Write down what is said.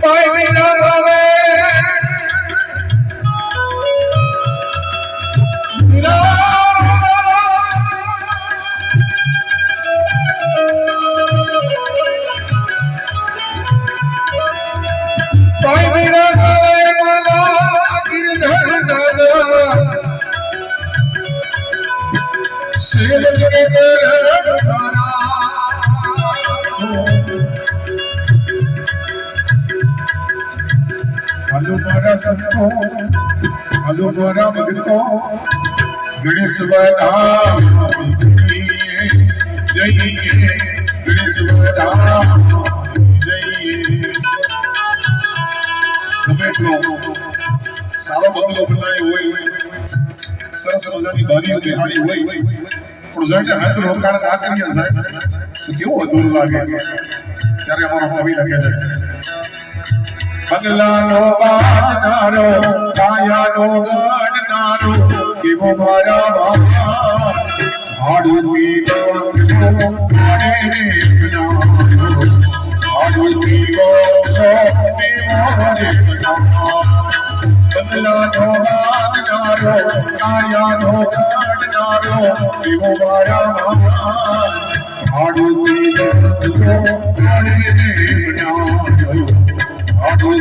ભાઈ લગાવે હાલો મારા સંતો, હાલો મારા ભક્તો, ગણેશ વરદાન જઈએ, ગણેશ વરદાન જઈએ. તમે એટલો સારો બંગલો બનાવ્યો હોય, સરસ મજાની બારીઓ બેહાડી હોય, પણ જોઈને હદ રોકાણ ના કરીએ સાહેબ તો કેવું અધૂરું લાગે. ત્યારે અમારો કવિ લખે છે બંગલાનો બાંધનારો, કાયાનો ગણનારો, કેવો મારા બાપા હાડુતી બંગલો મને બનાવ્યો, હાડુતી બંગલો મને બનાવ્યો. બંગલાનો બાંધનારો, કાયાનો ગણનારો, કેવો મારા બાપા હાડુતી બંગલો મને બનાવ્યો. Aduh,